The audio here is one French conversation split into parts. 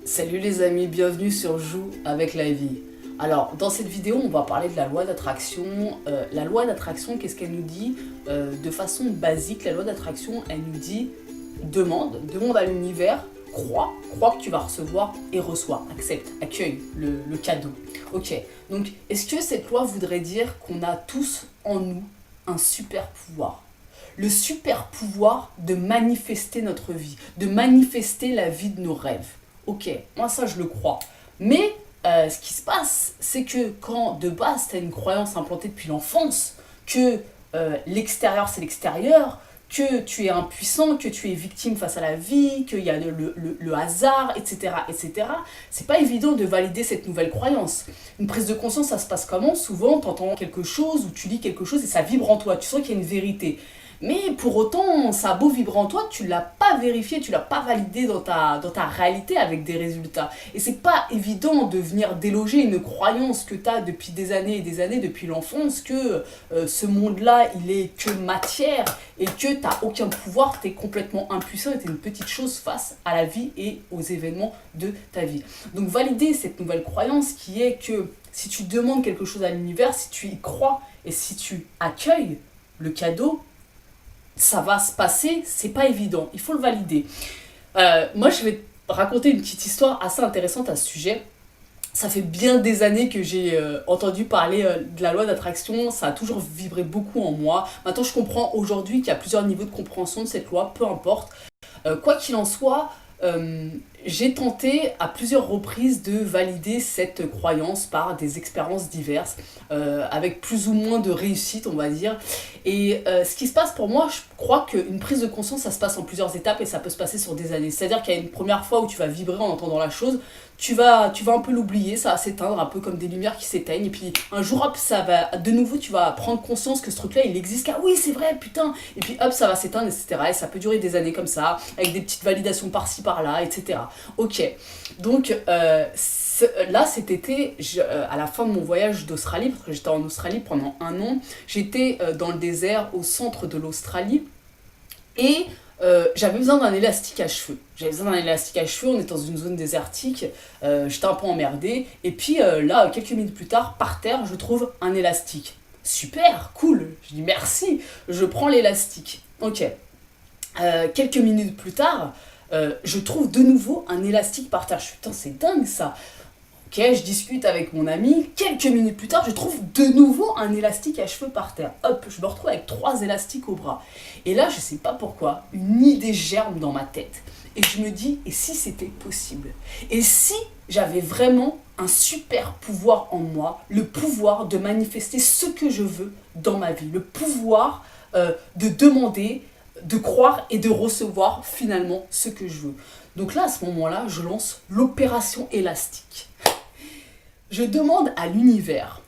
Salut les amis, bienvenue sur Joue avec la vie. Alors, dans cette vidéo, on va parler de la loi d'attraction. La loi d'attraction, qu'est-ce qu'elle nous dit? De façon basique, la loi d'attraction, elle nous dit demande à l'univers, crois que tu vas recevoir et reçois, accepte, accueille le cadeau. Ok, donc est-ce que cette loi voudrait dire qu'on a tous en nous un super pouvoir? Le super pouvoir de manifester notre vie, de manifester la vie de nos rêves. Ok, moi ça je le crois. Mais ce qui se passe, c'est que quand de base tu as une croyance implantée depuis l'enfance, que l'extérieur c'est l'extérieur, que tu es impuissant, que tu es victime face à la vie, qu'il y a le hasard, etc., c'est pas évident de valider cette nouvelle croyance. Une prise de conscience, ça se passe comment? Souvent, tu entends quelque chose ou tu lis quelque chose et ça vibre en toi, tu sens qu'il y a une vérité. Mais pour autant, ça a beau vibrer en toi, tu ne l'as pas vérifié, tu ne l'as pas validé dans ta réalité avec des résultats. Et c'est pas évident de venir déloger une croyance que tu as depuis des années et des années, depuis l'enfance, que ce monde-là, il est que matière et que tu n'as aucun pouvoir, tu es complètement impuissant et tu es une petite chose face à la vie et aux événements de ta vie. Donc valider cette nouvelle croyance qui est que si tu demandes quelque chose à l'univers, si tu y crois et si tu accueilles le cadeau, ça va se passer, c'est pas évident, il faut le valider. Moi, je vais te raconter une petite histoire assez intéressante à ce sujet. Ça fait bien des années que j'ai entendu parler de la loi d'attraction, ça a toujours vibré beaucoup en moi. Maintenant, je comprends aujourd'hui qu'il y a plusieurs niveaux de compréhension de cette loi, peu importe. Quoi qu'il en soit, j'ai tenté à plusieurs reprises de valider cette croyance par des expériences diverses, avec plus ou moins de réussite, on va dire. Et ce qui se passe pour moi, je crois qu'une prise de conscience, ça se passe en plusieurs étapes et ça peut se passer sur des années. C'est-à-dire qu'il y a une première fois où tu vas vibrer en entendant la chose, tu vas un peu l'oublier, ça va s'éteindre, un peu comme des lumières qui s'éteignent. Et puis un jour, hop, ça va, de nouveau, tu vas prendre conscience que ce truc-là, il existe, car oui, c'est vrai, putain. Et puis hop, ça va s'éteindre, etc. Et ça peut durer des années comme ça, avec des petites validations par-ci, par-là, etc. Ok, donc là cet été, à la fin de mon voyage d'Australie, parce que j'étais en Australie pendant 1 an, j'étais dans le désert au centre de l'Australie et j'avais besoin d'un élastique à cheveux. On était dans une zone désertique, j'étais un peu emmerdée, et puis là, quelques minutes plus tard, par terre, je trouve un élastique. Super, cool, je dis merci, je prends l'élastique. Ok, quelques minutes plus tard, je trouve de nouveau un élastique par terre. Je suis putain, c'est dingue ça. Ok, je discute avec mon ami. Quelques minutes plus tard, je trouve de nouveau un élastique à cheveux par terre. Hop, je me retrouve avec 3 élastiques au bras. Et là, je sais pas pourquoi, une idée germe dans ma tête. Et je me dis, et si c'était possible? Et si j'avais vraiment un super pouvoir en moi, le pouvoir de manifester ce que je veux dans ma vie, le pouvoir de demander, de croire et de recevoir finalement ce que je veux. Donc là, à ce moment-là, je lance l'opération élastique. Je demande à l'univers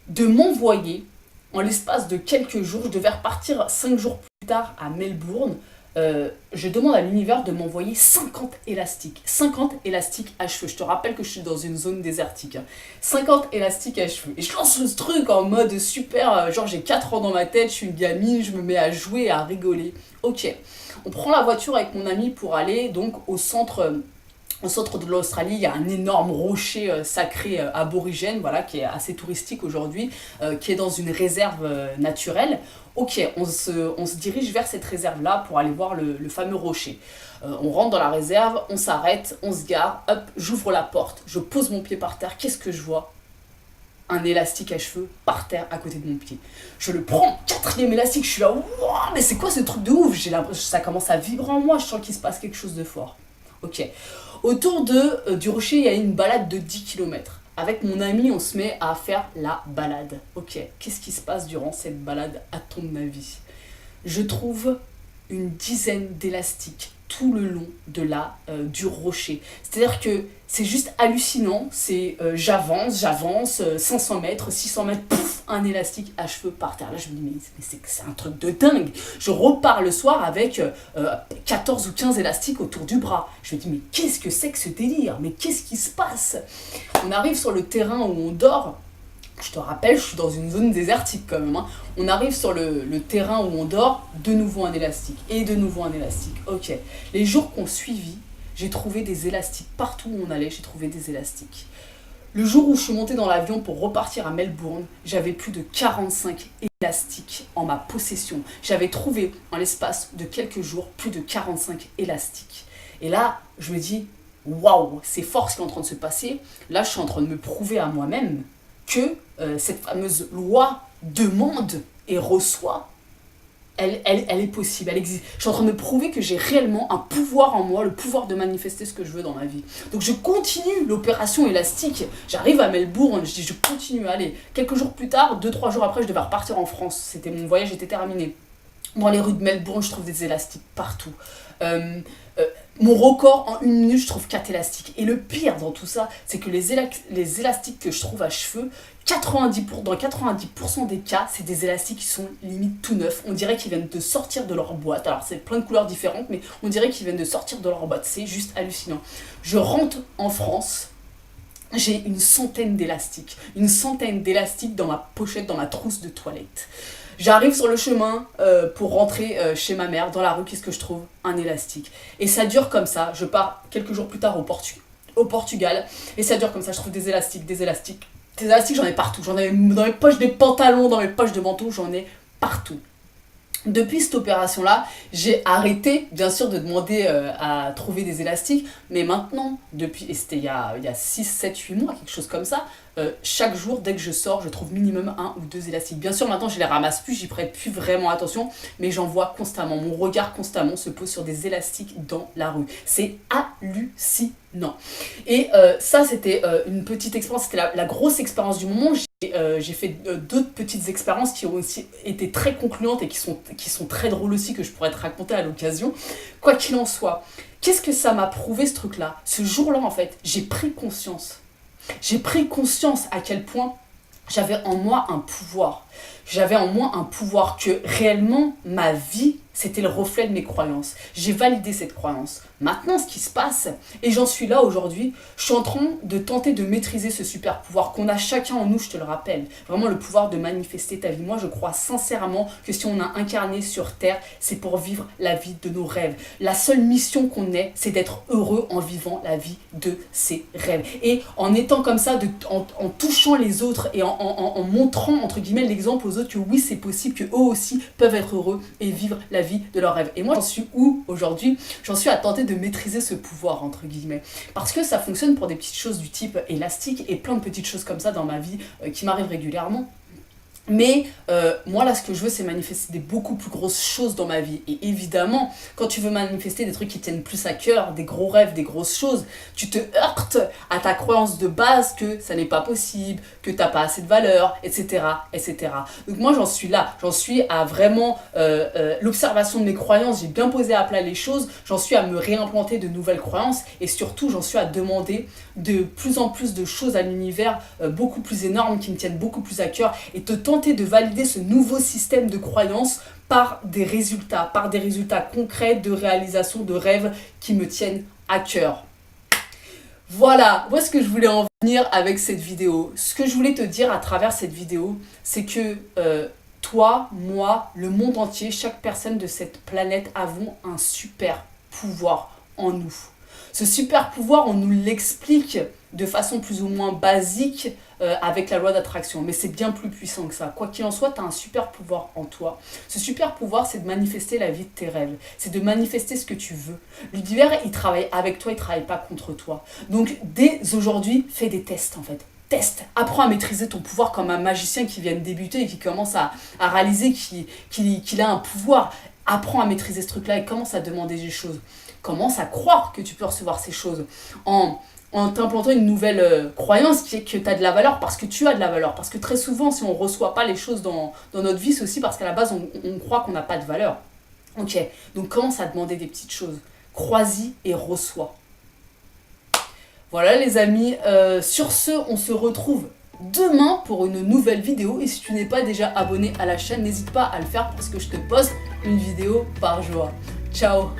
de m'envoyer, en l'espace de quelques jours, je devais repartir 5 jours plus tard à Melbourne, je demande à l'univers de m'envoyer 50 élastiques. 50 élastiques à cheveux. Je te rappelle que je suis dans une zone désertique. 50 élastiques à cheveux. Et je lance ce truc en mode super, genre j'ai 4 ans dans ma tête, je suis une gamine, je me mets à jouer, à rigoler. Ok, on prend la voiture avec mon ami pour aller donc au centre de l'Australie. Il y a un énorme rocher sacré aborigène, voilà, qui est assez touristique aujourd'hui, qui est dans une réserve naturelle. Ok, on se dirige vers cette réserve-là pour aller voir le fameux rocher. On rentre dans la réserve, on s'arrête, on se gare, hop, j'ouvre la porte, je pose mon pied par terre, qu'est-ce que je vois? Un élastique à cheveux par terre à côté de mon pied. Je le prends, 4e élastique, je suis là, waouh, mais c'est quoi ce truc de ouf? J'ai l'impression que ça commence à vibrer en moi, je sens qu'il se passe quelque chose de fort. Ok. Autour du rocher, il y a une balade de 10 km. Avec mon ami, on se met à faire la balade. Ok, qu'est-ce qui se passe durant cette balade, à ton avis? Je trouve une dizaine d'élastiques tout le long du rocher. C'est-à-dire que c'est juste hallucinant. J'avance, 500 mètres, 600 mètres, pouf, un élastique à cheveux par terre. Là, je me dis, mais c'est un truc de dingue. Je repars le soir avec 14 ou 15 élastiques autour du bras. Je me dis, mais qu'est-ce que c'est que ce délire? Mais qu'est-ce qui se passe? On arrive sur le terrain où on dort. Je te rappelle, je suis dans une zone désertique quand même. Hein. On arrive sur le terrain où on dort, de nouveau un élastique, et de nouveau un élastique. Ok. Les jours qu'on suivi, j'ai trouvé des élastiques. Partout où on allait, j'ai trouvé des élastiques. Le jour où je suis montée dans l'avion pour repartir à Melbourne, j'avais plus de 45 élastiques en ma possession. J'avais trouvé en l'espace de quelques jours plus de 45 élastiques. Et là, je me dis, waouh, c'est fort ce qui est en train de se passer. Là, je suis en train de me prouver à moi-même que cette fameuse loi demande et reçoit. Elle est possible, elle existe. Je suis en train de me prouver que j'ai réellement un pouvoir en moi, le pouvoir de manifester ce que je veux dans ma vie. Donc je continue l'opération élastique. J'arrive à Melbourne, je dis je continue. Allez, quelques jours plus tard, 2-3 jours après, je devais repartir en France. C'était mon voyage était terminé. Dans les rues de Melbourne, je trouve des élastiques partout. Mon record en 1 minute, je trouve 4 élastiques. Et le pire dans tout ça, c'est que les élastiques que je trouve à cheveux, dans 90% des cas, c'est des élastiques qui sont limite tout neufs. On dirait qu'ils viennent de sortir de leur boîte. Alors c'est plein de couleurs différentes, mais on dirait qu'ils viennent de sortir de leur boîte. C'est juste hallucinant. Je rentre en France. J'ai une centaine d'élastiques dans ma pochette, dans ma trousse de toilette. J'arrive sur le chemin pour rentrer chez ma mère, dans la rue, qu'est-ce que je trouve? Un élastique. Et ça dure comme ça, je pars quelques jours plus tard au Portugal, et ça dure comme ça, je trouve des élastiques. Des élastiques, j'en ai partout, j'en ai dans mes poches des pantalons, dans mes poches de manteau, j'en ai partout. Depuis cette opération-là, j'ai arrêté, bien sûr, de demander à trouver des élastiques, mais maintenant, et c'était il y a 6, 7, 8 mois, quelque chose comme ça, chaque jour, dès que je sors, je trouve minimum 1 ou 2 élastiques. Bien sûr, maintenant, je les ramasse plus, j'y prête plus vraiment attention, mais j'en vois constamment. Mon regard constamment se pose sur des élastiques dans la rue. C'est hallucinant. Et ça, c'était une petite expérience, c'était la grosse expérience du moment. J'ai fait d'autres petites expériences qui ont aussi été très concluantes et qui sont très drôles aussi, que je pourrais te raconter à l'occasion. Quoi qu'il en soit, qu'est-ce que ça m'a prouvé ce truc-là? Ce jour-là, en fait, j'ai pris conscience. J'ai pris conscience à quel point j'avais en moi un pouvoir. J'avais en moi un pouvoir que réellement, ma vie, c'était le reflet de mes croyances. J'ai validé cette croyance. Maintenant, ce qui se passe, et j'en suis là aujourd'hui, je suis en train de tenter de maîtriser ce super pouvoir qu'on a chacun en nous, je te le rappelle. Vraiment le pouvoir de manifester ta vie. Moi, je crois sincèrement que si on a incarné sur Terre, c'est pour vivre la vie de nos rêves. La seule mission qu'on ait, c'est d'être heureux en vivant la vie de ses rêves. Et en étant comme ça, en touchant les autres et en montrant, entre guillemets, l'exemple aux autres que oui, c'est possible, qu'eux aussi peuvent être heureux et vivre la vie de leurs rêves. Et moi, j'en suis où aujourd'hui? J'en suis à tenter de maîtriser ce pouvoir, entre guillemets. Parce que ça fonctionne pour des petites choses du type élastique et plein de petites choses comme ça dans ma vie qui m'arrivent régulièrement. Mais moi là ce que je veux c'est manifester des beaucoup plus grosses choses dans ma vie. Et évidemment quand tu veux manifester des trucs qui tiennent plus à cœur, des gros rêves, des grosses choses, tu te heurtes à ta croyance de base que ça n'est pas possible, que t'as pas assez de valeur, etc. etc. Donc moi j'en suis là, j'en suis à vraiment l'observation de mes croyances, j'ai bien posé à plat les choses, j'en suis à me réimplanter de nouvelles croyances et surtout j'en suis à demander de plus en plus de choses à l'univers beaucoup plus énormes qui me tiennent beaucoup plus à cœur et te tenter de valider ce nouveau système de croyances par des résultats concrets de réalisation de rêves qui me tiennent à cœur. Voilà, où est-ce que je voulais en venir avec cette vidéo? Ce que je voulais te dire à travers cette vidéo, c'est que toi, moi, le monde entier, chaque personne de cette planète avons un super pouvoir en nous. Ce super pouvoir, on nous l'explique de façon plus ou moins basique avec la loi d'attraction. Mais c'est bien plus puissant que ça. Quoi qu'il en soit, tu as un super pouvoir en toi. Ce super pouvoir, c'est de manifester la vie de tes rêves. C'est de manifester ce que tu veux. L'univers, il travaille avec toi, il ne travaille pas contre toi. Donc, dès aujourd'hui, fais des tests en fait. Teste, apprends à maîtriser ton pouvoir comme un magicien qui vient de débuter et qui commence à réaliser qu'il a un pouvoir. Apprends à maîtriser ce truc-là et commence à demander des choses. Commence à croire que tu peux recevoir ces choses en t'implantant une nouvelle croyance qui est que tu as de la valeur parce que tu as de la valeur. Parce que très souvent, si on ne reçoit pas les choses dans notre vie, c'est aussi parce qu'à la base, on croit qu'on n'a pas de valeur. Ok, donc commence à demander des petites choses. Crois-y et reçois. Voilà les amis, sur ce, on se retrouve demain pour une nouvelle vidéo. Et si tu n'es pas déjà abonné à la chaîne, n'hésite pas à le faire parce que je te poste une vidéo par jour. Ciao!